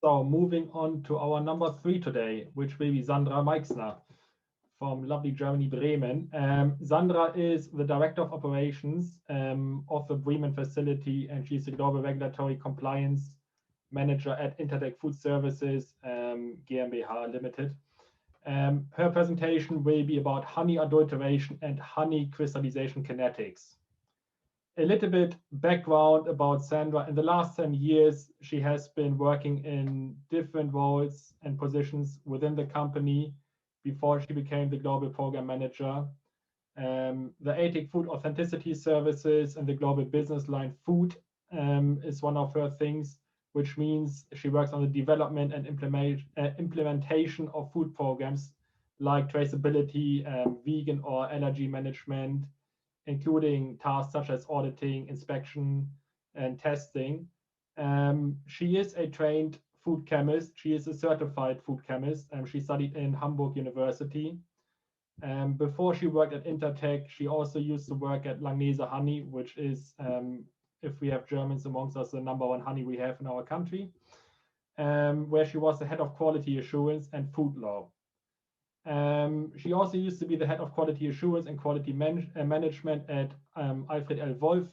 So moving on to our number 3 today, which will be Sandra Meixner from lovely Germany, Bremen. Sandra is the Director of Operations of the Bremen facility, and she's the Global Regulatory Compliance Manager at Intertek Food Services GmbH Limited. Her presentation will be about honey adulteration and honey crystallization kinetics. A little bit background about Sandra. In the last 10 years, she has been working in different roles and positions within the company before she became the global program manager. The ATIC Food Authenticity Services and the global business line food is one of her things, which means she works on the development and implementation of food programs like traceability, vegan or allergy management, including tasks such as auditing, inspection, and testing. She is a trained food chemist. She is a certified food chemist. She studied in Hamburg University. Before she worked at Intertek, she also used to work at Langnese Honey, which is, if we have Germans amongst us, the #1 honey we have in our country, where she was the head of quality assurance and food law. She also used to be the head of quality assurance and quality management at Alfred L. Wolf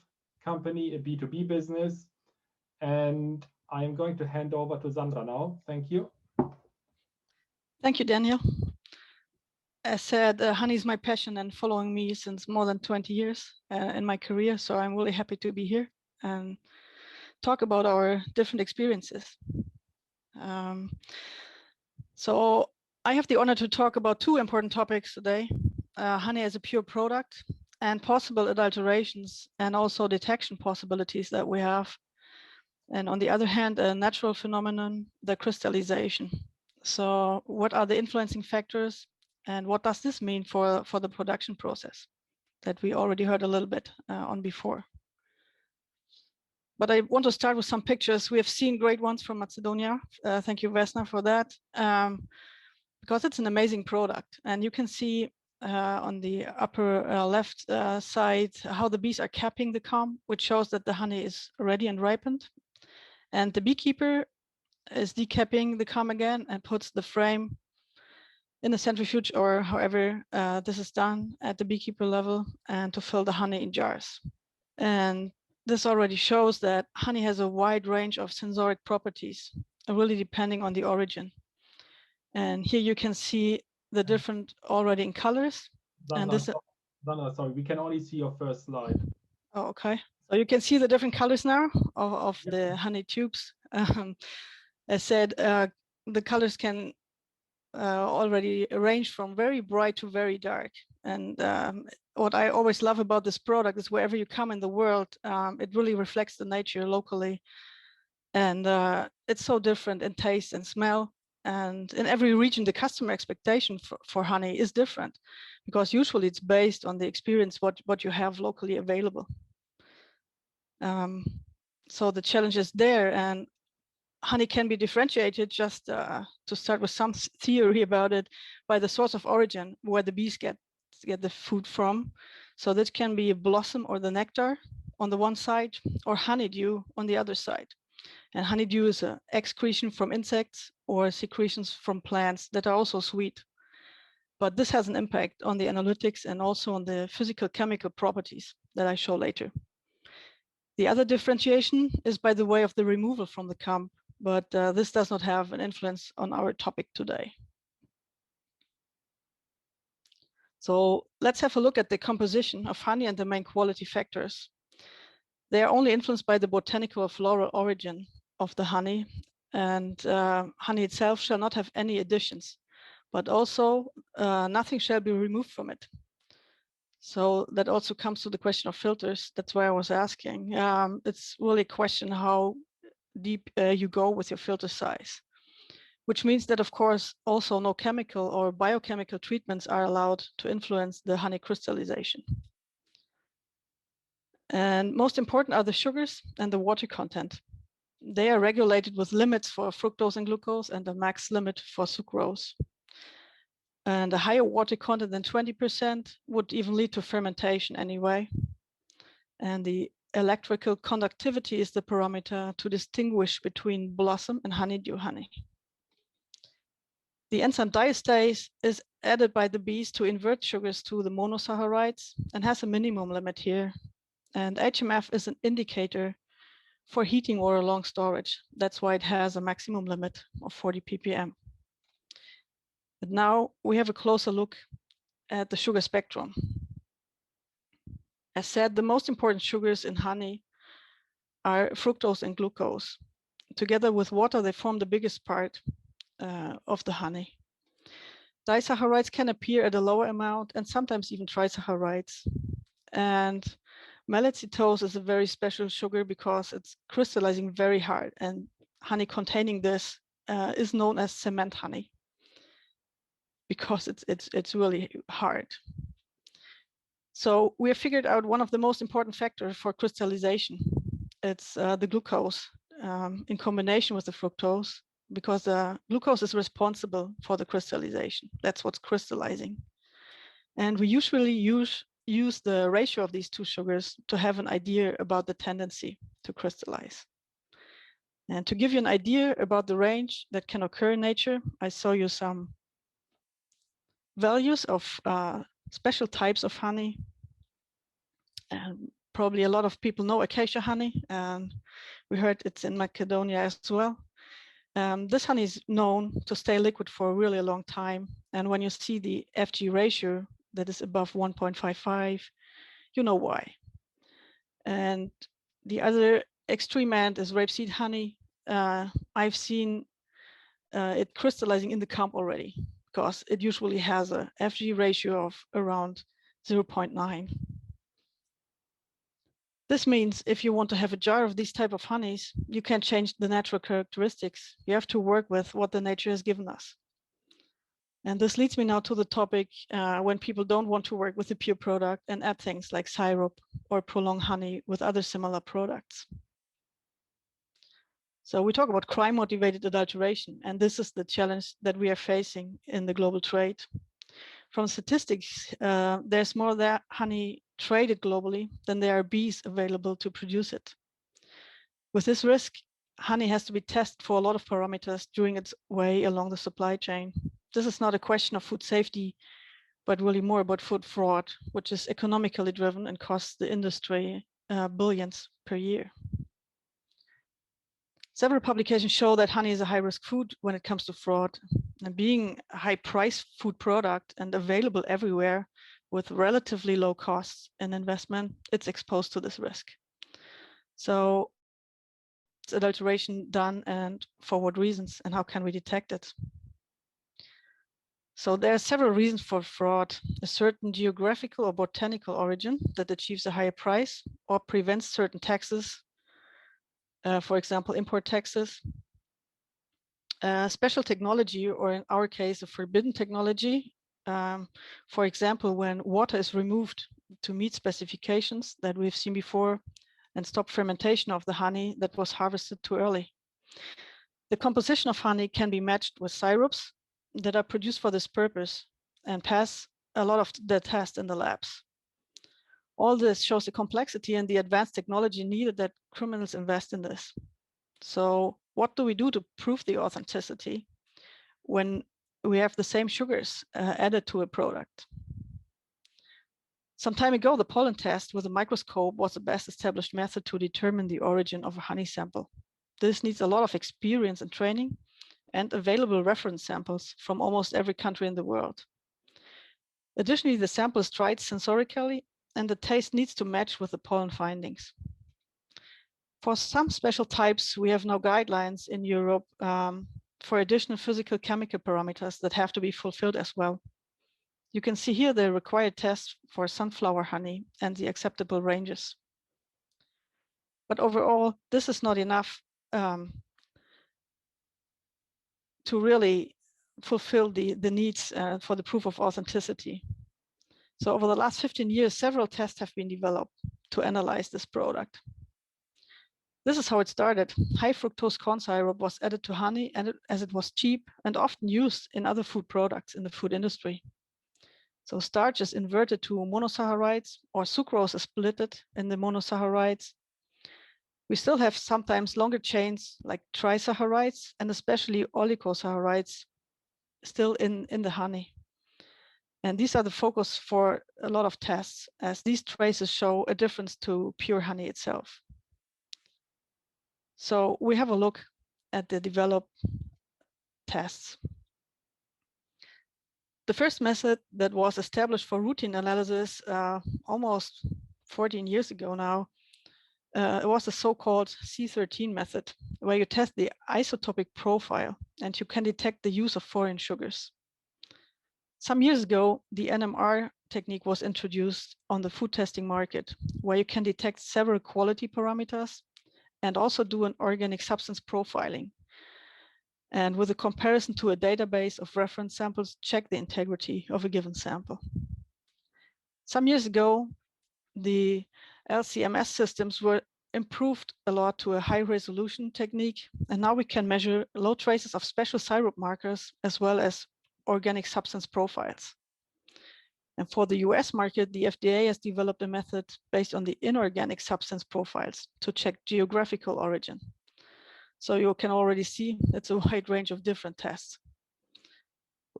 Company, a B2B business. And I am going to hand over to Sandra now. Thank you. Thank you, Daniel. As said, honey is my passion and following me since more than 20 years in my career. So I'm really happy to be here and talk about our different experiences. So I have the honor to talk about 2 important topics today, honey as a pure product and possible adulterations and also detection possibilities that we have. And on the other hand, a natural phenomenon, the crystallization. So what are the influencing factors and what does this mean for the production process that we already heard a little bit on before? But I want to start with some pictures. We have seen great ones from Macedonia. Thank you, Vesna, for that. Because it's an amazing product. And you can see on the upper left side how the bees are capping the comb, which shows that the honey is ready and ripened. And the beekeeper is decapping the comb again and puts the frame in a centrifuge or however this is done at the beekeeper level and to fill the honey in jars. And this already shows that honey has a wide range of sensoric properties, really depending on the origin. And here you can see the different already in colors. Sandra, and this, sorry, we can only see your first slide. Oh, okay. So you can see the different colors now of the honey tubes. As said, the colors can already range from very bright to very dark. And what I always love about this product is wherever you come in the world, it really reflects the nature locally. And it's so different in taste and smell. And in every region, the customer expectation for honey is different because usually it's based on the experience, what you have locally available. So the challenge is there, and honey can be differentiated, just to start with some theory about it, by the source of origin, where the bees get the food from. So this can be a blossom or the nectar on the one side, or honeydew on the other side. And honeydew is an excretion from insects or secretions from plants that are also sweet. But this has an impact on the analytics and also on the physical chemical properties that I show later. The other differentiation is by the way of the removal from the comb, but this does not have an influence on our topic today. So let's have a look at the composition of honey and the main quality factors. They are only influenced by the botanical or floral origin of the honey, and honey itself shall not have any additions, but also nothing shall be removed from it. So that also comes to the question of filters. That's why I was asking. It's really a question how deep you go with your filter size, which means that, of course, also no chemical or biochemical treatments are allowed to influence the honey crystallization. And most important are the sugars and the water content. They are regulated with limits for fructose and glucose and a max limit for sucrose. And a higher water content than 20% would even lead to fermentation anyway. And the electrical conductivity is the parameter to distinguish between blossom and honeydew honey. The enzyme diastase is added by the bees to invert sugars to the monosaccharides and has a minimum limit here. And HMF is an indicator for heating or long storage. That's why it has a maximum limit of 40 ppm. But now we have a closer look at the sugar spectrum. As said, the most important sugars in honey are fructose and glucose. Together with water, they form the biggest part of the honey. Disaccharides can appear at a lower amount and sometimes even trisaccharides. And malacitose is a very special sugar because it's crystallizing very hard, and honey containing this is known as cement honey because it's really hard. So we have figured out one of the most important factors for crystallization. It's the glucose in combination with the fructose, because the glucose is responsible for the crystallization. That's what's crystallizing. And we usually use the ratio of these two sugars to have an idea about the tendency to crystallize. And to give you an idea about the range that can occur in nature, I show you some values of special types of honey. And probably a lot of people know acacia honey, and we heard it's in Macedonia as well. This honey is known to stay liquid for a really long time. And when you see the FG ratio that is above 1.55, you know why. And the other extreme end is rapeseed honey. I've seen it crystallizing in the camp already, because it usually has a FG ratio of around 0.9. This means if you want to have a jar of these type of honeys, you can't change the natural characteristics. You have to work with what the nature has given us. And this leads me now to the topic when people don't want to work with a pure product and add things like syrup or prolong honey with other similar products. So we talk about crime-motivated adulteration, and this is the challenge that we are facing in the global trade. From statistics, there's more that honey traded globally than there are bees available to produce it. With this risk, honey has to be tested for a lot of parameters during its way along the supply chain. This is not a question of food safety, but really more about food fraud, which is economically driven and costs the industry billions per year. Several publications show that honey is a high-risk food when it comes to fraud. And being a high-priced food product and available everywhere with relatively low costs and investment, it's exposed to this risk. So, is adulteration done, and for what reasons, and how can we detect it? So there are several reasons for fraud: a certain geographical or botanical origin that achieves a higher price or prevents certain taxes, for example, import taxes, special technology, or in our case, a forbidden technology. For example, when water is removed to meet specifications that we've seen before and stop fermentation of the honey that was harvested too early. The composition of honey can be matched with syrups that are produced for this purpose and pass a lot of the tests in the labs. All this shows the complexity and the advanced technology needed that criminals invest in this. So what do we do to prove the authenticity when we have the same sugars added to a product? Some time ago, the pollen test with a microscope was the best established method to determine the origin of a honey sample. This needs a lot of experience and training and available reference samples from almost every country in the world. Additionally, the sample is tried sensorically and the taste needs to match with the pollen findings. For some special types, we have no guidelines in Europe for additional physical chemical parameters that have to be fulfilled as well. You can see here the required tests for sunflower honey and the acceptable ranges. But overall, this is not enough to really fulfill the needs for the proof of authenticity. So over the last 15 years, several tests have been developed to analyze this product. This is how it started. High fructose corn syrup was added to honey as it was cheap and often used in other food products in the food industry. So starch is inverted to monosaccharides, or sucrose is splitted in the monosaccharides We still have sometimes longer chains like trisaharides and especially oligosaharides still in the honey. And these are the focus for a lot of tests, as these traces show a difference to pure honey itself. So we have a look at the developed tests. The first method that was established for routine analysis almost 14 years ago now, it was the so-called C13 method, where you test the isotopic profile and you can detect the use of foreign sugars. Some years ago, the NMR technique was introduced on the food testing market, where you can detect several quality parameters and also do an organic substance profiling. And with a comparison to a database of reference samples, check the integrity of a given sample. Some years ago, the LCMS systems were improved a lot to a high resolution technique. And now we can measure low traces of special syrup markers as well as organic substance profiles. And for the US market, the FDA has developed a method based on the inorganic substance profiles to check geographical origin. So you can already see it's a wide range of different tests.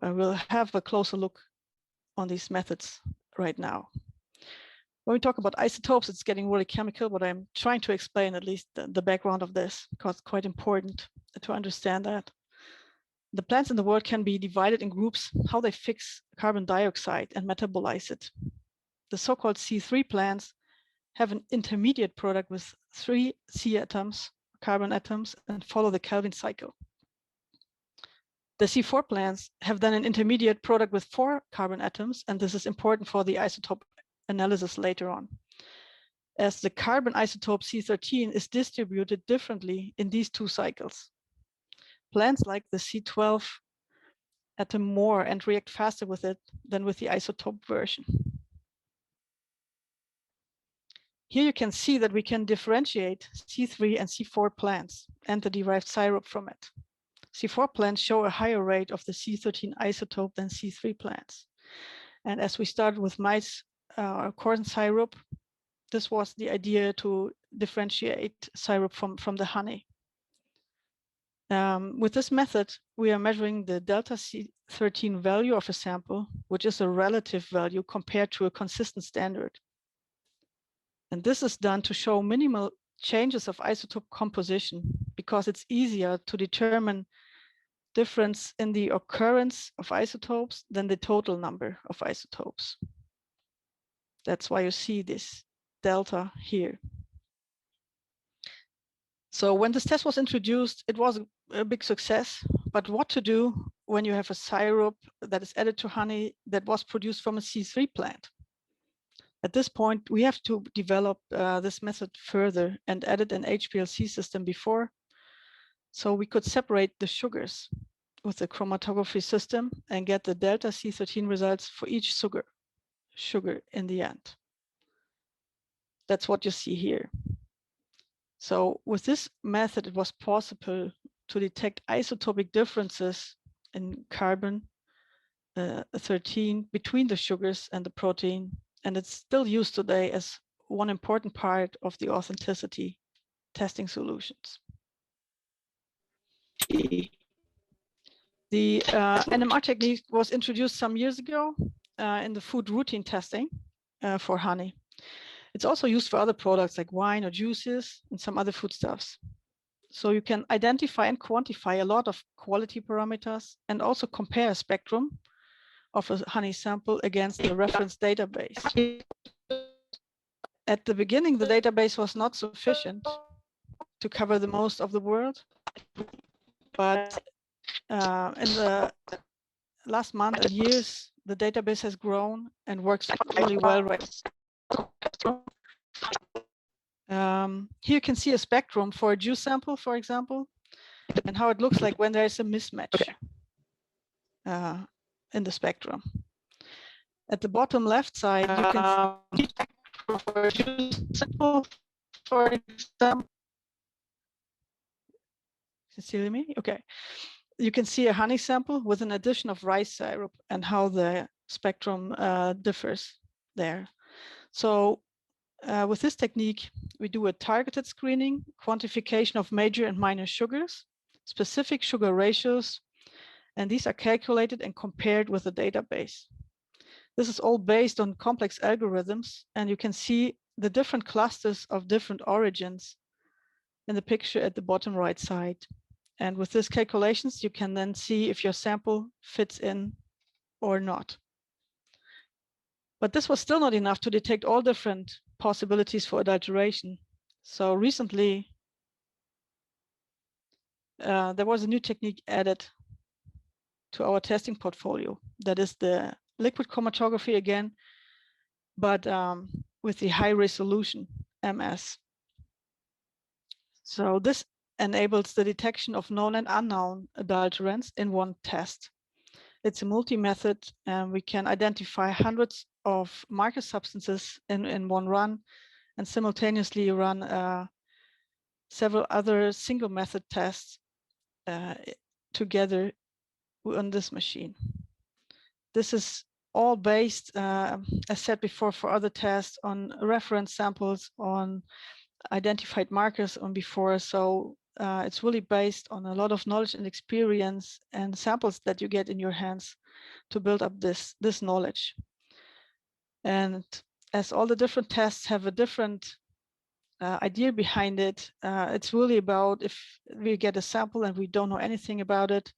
We'll have a closer look on these methods right now. When we talk about isotopes, it's getting really chemical, but I'm trying to explain at least the background of this, because it's quite important to understand that. The plants in the world can be divided in groups, how they fix carbon dioxide and metabolize it. The so-called C3 plants have an intermediate product with 3 C atoms, carbon atoms, and follow the Kelvin cycle. The C4 plants have then an intermediate product with 4 carbon atoms, and this is important for the isotope analysis later on, as the carbon isotope C13 is distributed differently in these 2 cycles. Plants like the C12 atom more and react faster with it than with the isotope version. Here you can see that we can differentiate C3 and C4 plants and the derived syrup from it. C4 plants show a higher rate of the C13 isotope than C3 plants. And as we started with mice corn syrup, this was the idea to differentiate syrup from the honey. With this method, we are measuring the delta C13 value of a sample, which is a relative value compared to a consistent standard. And this is done to show minimal changes of isotope composition, because it's easier to determine difference in the occurrence of isotopes than the total number of isotopes. That's why you see this delta here. So when this test was introduced, it was a big success. But what to do when you have a syrup that is added to honey that was produced from a C3 plant? At this point, we have to develop this method further and added an HPLC system before, so we could separate the sugars with the chromatography system and get the delta C13 results for each sugar in the end. That's what you see here. So with this method, it was possible to detect isotopic differences in carbon 13 between the sugars and the protein. And it's still used today as one important part of the authenticity testing solutions. The NMR technique was introduced some years ago in the food routine testing for honey. It's also used for other products like wine or juices and some other foodstuffs. So you can identify and quantify a lot of quality parameters and also compare a spectrum of a honey sample against the reference database. At the beginning, the database was not sufficient to cover the most of the world, but in the last month and years, the database has grown and works really well right now. Here you can see a spectrum for a juice sample, for example, and how it looks like when there is a mismatch in the spectrum. At the bottom left side, you can see for a juice sample, for example. Can you see me? Okay. You can see a honey sample with an addition of rice syrup and how the spectrum differs there. So With this technique, we do a targeted screening, quantification of major and minor sugars, specific sugar ratios, and these are calculated and compared with a database. This is all based on complex algorithms, and you can see the different clusters of different origins in the picture at the bottom right side. And with these calculations, you can then see if your sample fits in or not. But this was still not enough to detect all different possibilities for adulteration. So recently, there was a new technique added to our testing portfolio. That is the liquid chromatography again, but with the high resolution MS. So this enables the detection of known and unknown adulterants in one test. It's a multi-method, and we can identify hundreds of marker substances in one run, and simultaneously run several other single method tests together on this machine. This is all based, as said before, for other tests on reference samples, on identified markers on before. So it's really based on a lot of knowledge and experience and samples that you get in your hands to build up this knowledge. And as all the different tests have a different idea behind it, it's really about if we get a sample and we don't know anything about it,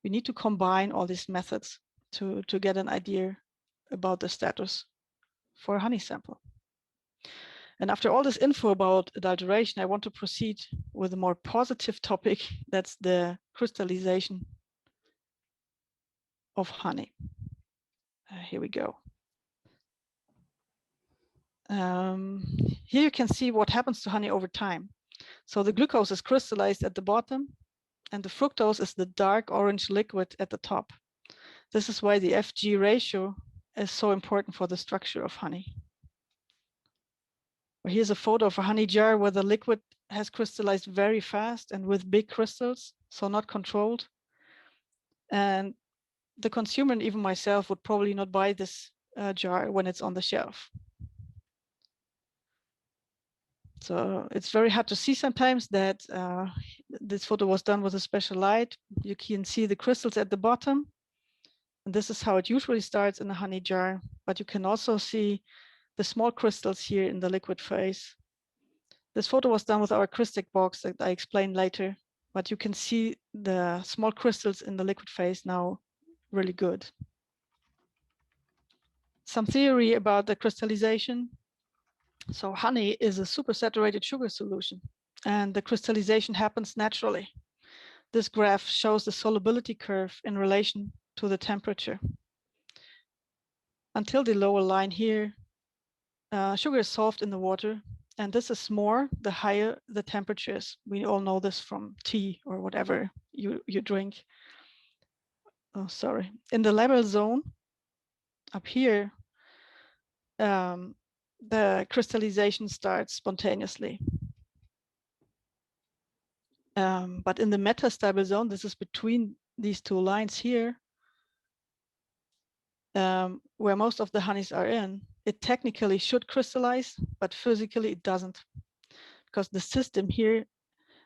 we need to combine all these methods to get an idea about the status for a honey sample. And after all this info about adulteration, I want to proceed with a more positive topic. That's the crystallization of honey. Here we go. Here you can see what happens to honey over time. So the glucose is crystallized at the bottom, and the fructose is the dark orange liquid at the top. This is why the FG ratio is so important for the structure of honey. Here's a photo of a honey jar where the liquid has crystallized very fast and with big crystals, so not controlled. And the consumer, and even myself, would probably not buy this jar when it's on the shelf. So it's very hard to see sometimes that this photo was done with a special light. You can see the crystals at the bottom. And this is how it usually starts in a honey jar. But you can also see the small crystals here in the liquid phase. This photo was done with our CRESC box that I explain later, but you can see the small crystals in the liquid phase now really good. Some theory about the crystallization. So honey is a supersaturated sugar solution, and the crystallization happens naturally. This graph shows the solubility curve in relation to the temperature. Until the lower line here, sugar is solved in the water, and this is more the higher the temperature is. We all know this from tea or whatever you drink. Oh, sorry. In the level zone up here, the crystallization starts spontaneously. But in the metastable zone, this is between these two lines here, where most of the honeys are in, it technically should crystallize, but physically it doesn't, because the system here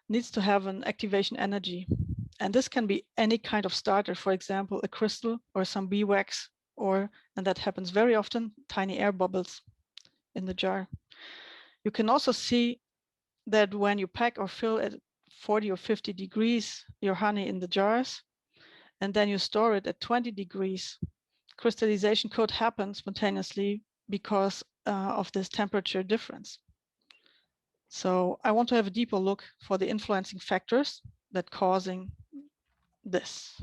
needs to have an activation energy. And this can be any kind of starter, for example, a crystal or some beeswax, or, and that happens very often, tiny air bubbles in the jar. You can also see that when you pack or fill at 40 or 50 degrees your honey in the jars, and then you store it at 20 degrees, crystallization could happen spontaneously because of this temperature difference. So I want to have a deeper look for the influencing factors that causing this.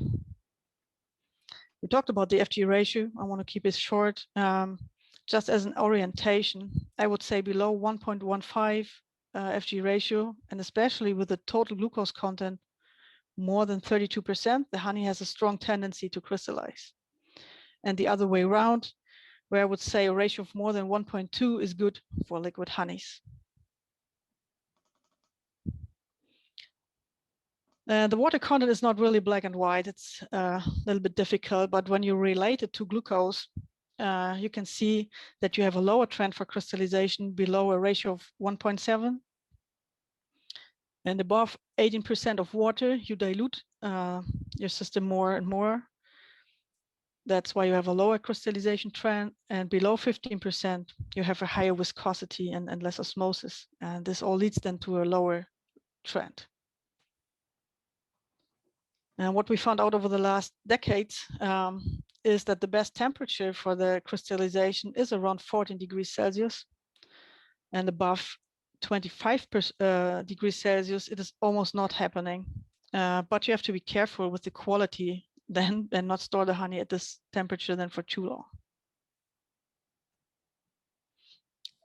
We talked about the FG ratio. I want to keep it short. Just as an orientation, I would say below 1.15 FG ratio, and especially with the total glucose content more than 32%, the honey has a strong tendency to crystallize. And the other way around, where I would say a ratio of more than 1.2 is good for liquid honeys. The water content is not really black and white. It's a little bit difficult, but when you relate it to glucose, you can see that you have a lower trend for crystallization below a ratio of 1.7. And above 18% of water, you dilute your system more and more. That's why you have a lower crystallization trend. And below 15%, you have a higher viscosity and less osmosis. And this all leads then to a lower trend. And what we found out over the last decades is that the best temperature for the crystallization is around 14 degrees Celsius. And above 25 degrees Celsius, it is almost not happening. But you have to be careful with the quality then and not store the honey at this temperature then for too long.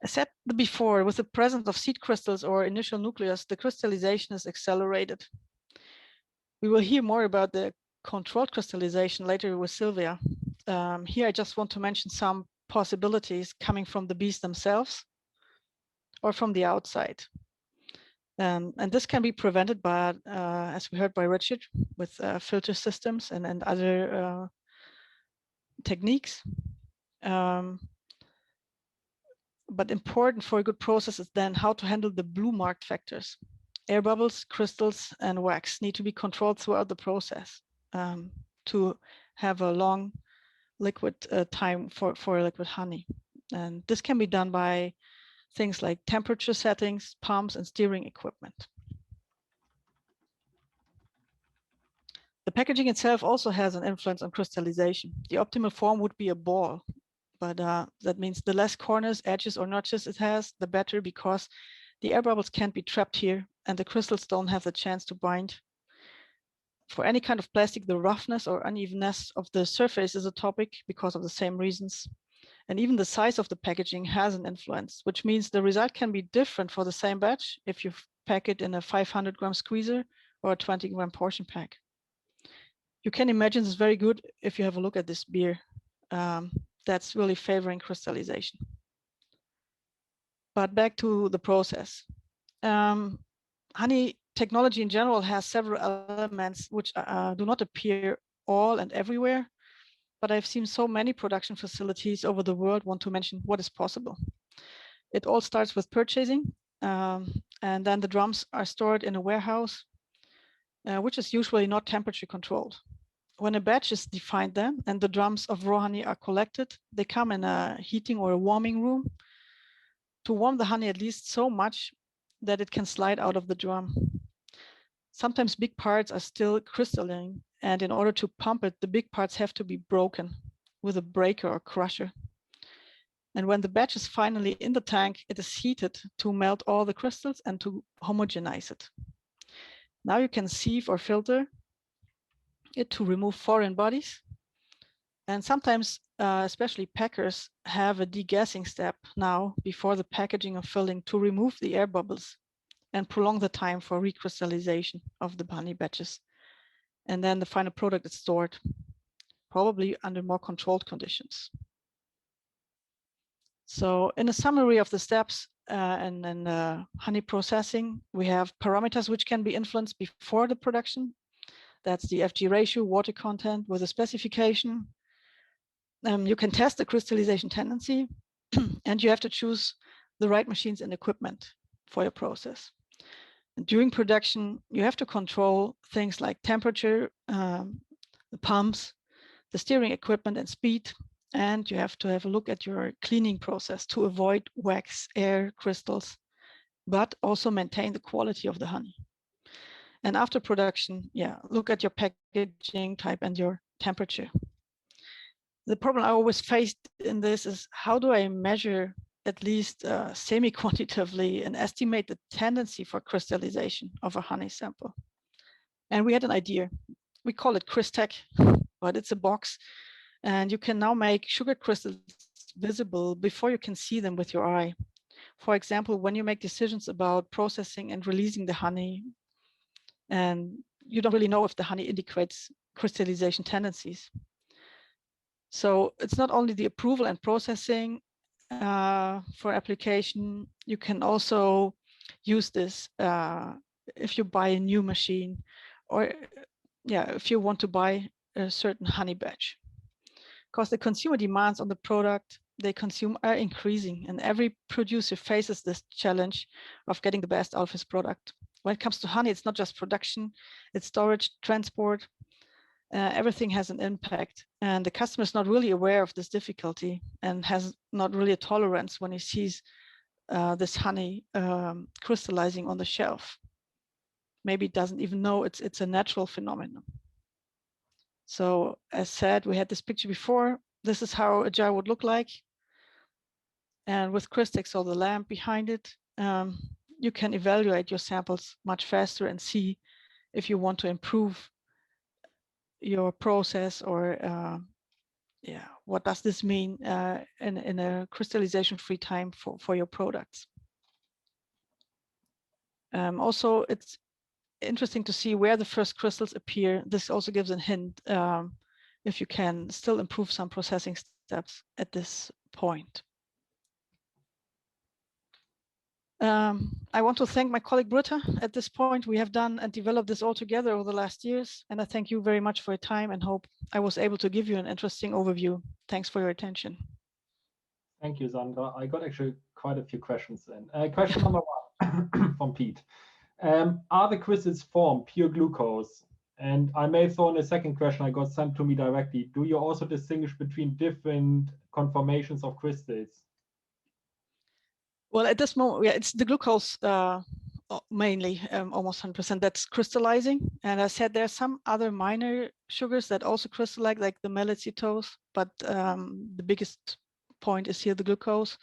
As said before, with the presence of seed crystals or initial nucleus, the crystallization is accelerated. We will hear more about the controlled crystallization later with Sylvia. Here I just want to mention some possibilities coming from the bees themselves or from the outside. And this can be prevented by, as we heard by Richard, with filter systems and other techniques. But important for a good process is then how to handle the blue marked factors. Air bubbles, crystals, and wax need to be controlled throughout the process to have a long liquid time for liquid honey. And this can be done by things like temperature settings, pumps, and steering equipment. The packaging itself also has an influence on crystallization. The optimal form would be a ball, but that means the less corners, edges, or notches it has, the better, because the air bubbles can't be trapped here and the crystals don't have the chance to bind. For any kind of plastic, the roughness or unevenness of the surface is a topic because of the same reasons. And even the size of the packaging has an influence, which means the result can be different for the same batch if you pack it in a 500-gram squeezer or a 20-gram portion pack. You can imagine it's very good if you have a look at this beer. That's really favoring crystallization. But back to the process. Honey technology in general has several elements which do not appear all and everywhere, but I've seen so many production facilities over the world want to mention what is possible. It all starts with purchasing, and then the drums are stored in a warehouse, which is usually not temperature controlled. When a batch is defined then, and the drums of raw honey are collected, they come in a heating or a warming room to warm the honey at least so much that it can slide out of the drum. Sometimes big parts are still crystalline, and in order to pump it, the big parts have to be broken with a breaker or crusher. And when the batch is finally in the tank, it is heated to melt all the crystals and to homogenize it. Now you can sieve or filter it to remove foreign bodies. And sometimes, especially packers, have a degassing step now before the packaging or filling to remove the air bubbles and prolong the time for recrystallization of the honey batches. And then the final product is stored, probably under more controlled conditions. So in a summary of the steps and honey processing, we have parameters which can be influenced before the production. That's the FG ratio, water content with a specification. You can test the crystallization tendency, and you have to choose the right machines and equipment for your process. And during production, you have to control things like temperature, the pumps, the steering equipment and speed, and you have to have a look at your cleaning process to avoid wax, air, crystals, but also maintain the quality of the honey. And after production, look at your packaging type and your temperature. The problem I always faced in this is, how do I measure, at least semi-quantitatively, and estimate the tendency for crystallization of a honey sample? And we had an idea. We call it CRESC, but it's a box, and you can now make sugar crystals visible before you can see them with your eye. For example, when you make decisions about processing and releasing the honey, and you don't really know if the honey indicates crystallization tendencies. So it's not only the approval and processing for application, you can also use this if you buy a new machine, or if you want to buy a certain honey batch. because the consumer demands on the product they consume are increasing, and every producer faces this challenge of getting the best out of his product. When it comes to honey, it's not just production, it's storage, transport, everything has an impact. And the customer is not really aware of this difficulty and has not really a tolerance when he sees this honey crystallizing on the shelf. Maybe doesn't even know it's a natural phenomenon. So as said, we had this picture before. This is how a jar would look like. And with CRESC, or the lamp behind it, you can evaluate your samples much faster and see if you want to improve your process, or what does this mean in a crystallization free time for your products. Also, it's interesting to see where the first crystals appear. This also gives a hint if you can still improve some processing steps at this point. I want to thank my colleague Britta. At this point, we have done and developed this all together over the last years, and I thank you very much for your time and hope I was able to give you an interesting overview. Thanks for your attention. Thank you, Sandra. I got actually quite a few questions in. Question number 1 from Pete. Are the crystals formed pure glucose? And I may throw in a second question I got sent to me directly. Do you also distinguish between different conformations of crystals? Well, at this moment, yeah, it's the glucose mainly, almost 100%, that's crystallizing. And I said there are some other minor sugars that also crystallize, like the malacitose, but the biggest point is here the glucose.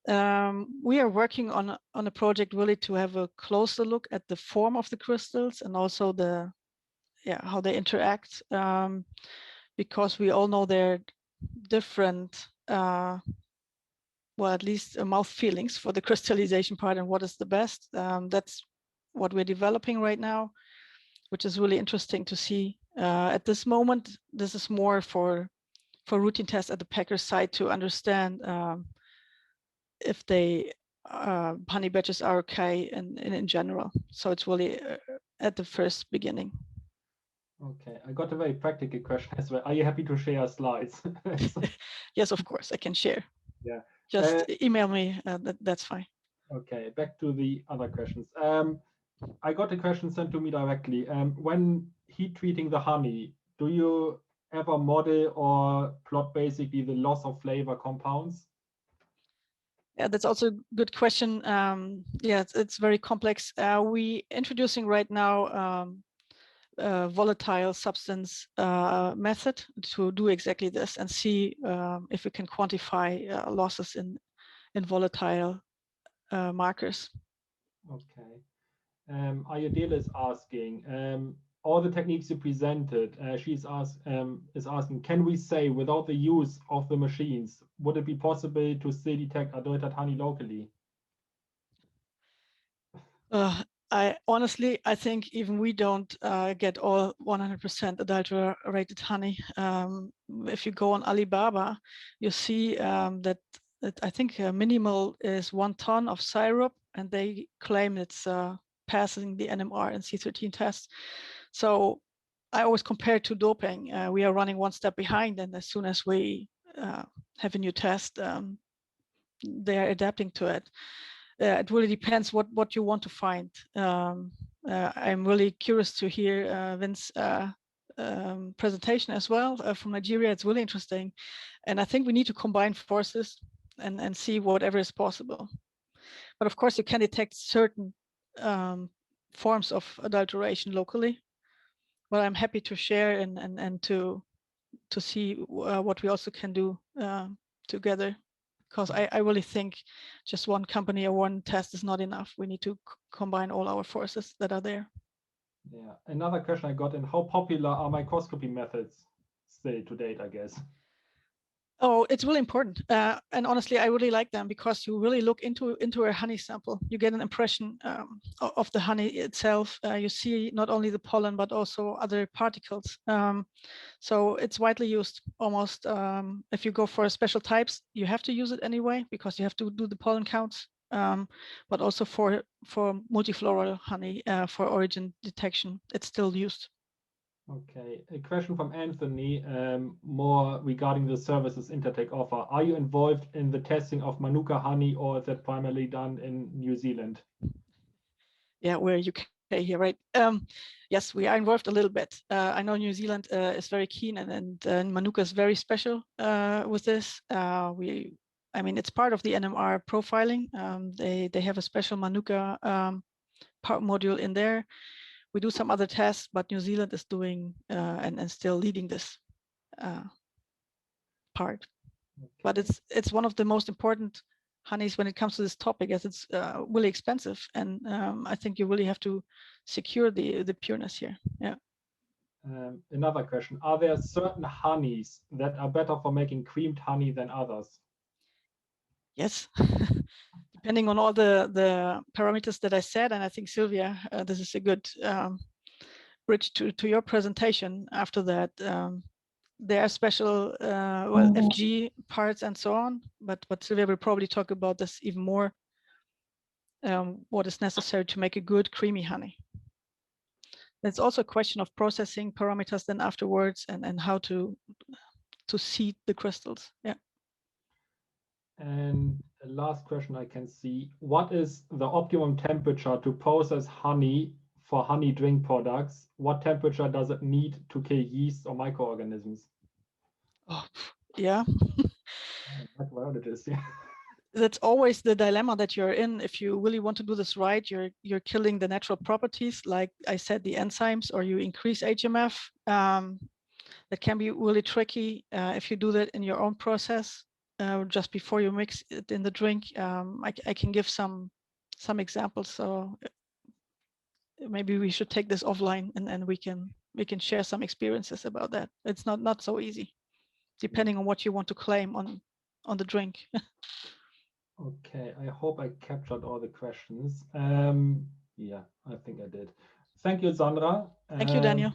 We are working on a project really to have a closer look at the form of the crystals and also the how they interact, because we all know they're different, well, at least mouth feelings for the crystallization part and what is the best. That's what we're developing right now, which is really interesting to see. At this moment, this is more for routine tests at the packer side to understand if they honey batches are okay in general. So it's really at the first beginning. Okay, I got a very practical question as well. Are you happy to share slides? Yes, of course, I can share. Yeah. Just email me, that's fine. Okay, back to the other questions. I got a question sent to me directly. When heat treating the honey, do you ever model or plot basically the loss of flavor compounds? Yeah, that's also a good question. Yeah, it's very complex. We introducing right now volatile substance method to do exactly this and see if we can quantify losses in volatile markers. Okay. Ayodele is asking, all the techniques you presented, is asking, can we say without the use of the machines, would it be possible to still detect adulterated honey locally? I honestly, I think even we don't get all 100% adulterated honey. If you go on Alibaba, you see that I think minimal is 1 ton of syrup, and they claim it's passing the NMR and C13 test. So I always compare to doping. We are running 1 step behind, and as soon as we have a new test, they are adapting to it. It really depends what you want to find. I'm really curious to hear Vince's presentation as well from Nigeria. It's really interesting. And I think we need to combine forces and see whatever is possible. But of course, you can detect certain forms of adulteration locally. But I'm happy to share and to see what we also can do together. Because I really think just one company or one test is not enough. We need to combine all our forces that are there. Yeah, another question I got in, how popular are microscopy methods still to date, I guess? Oh, it's really important. And honestly, I really like them because you really look into a honey sample. You get an impression of the honey itself. You see not only the pollen, but also other particles. So it's widely used almost. If you go for special types, you have to use it anyway because you have to do the pollen counts. But also for multifloral honey, for origin detection, it's still used. Okay, a question from Anthony, more regarding the services Intertek offer. Are you involved in the testing of Manuka honey, or is that primarily done in New Zealand? Yeah, we're UK here, right? Yes, we are involved a little bit. I know New Zealand is very keen, and Manuka is very special with this. I mean, it's part of the NMR profiling. They have a special Manuka part module in there. We do some other tests, but New Zealand is doing and still leading this part. Okay. But it's one of the most important honeys when it comes to this topic, as it's really expensive, and I think you really have to secure the pureness here. Yeah. Another question: are there certain honeys that are better for making creamed honey than others? Yes. Depending on all the parameters that I said, and I think Sylvia, this is a good bridge to your presentation. After that, there are special well, FG parts and so on, but Sylvia will probably talk about this even more. What is necessary to make a good creamy honey. It's also a question of processing parameters then afterwards, and how to seed the crystals. Yeah. And the last question I can see: what is the optimum temperature to process honey for honey drink products? What temperature does it need to kill yeast or microorganisms? Oh, yeah. Microbiologists, yeah. That's always the dilemma that you're in. If you really want to do this right, you're killing the natural properties, like I said, the enzymes, or you increase HMF. That can be really tricky if you do that in your own process just before you mix it in the drink. I can give some examples. So maybe we should take this offline, and we can share some experiences about that. It's not so easy, depending on what you want to claim on the drink. Okay, I hope I captured all the questions. Yeah, I think I did. Thank you, Sandra. Thank you, Daniel.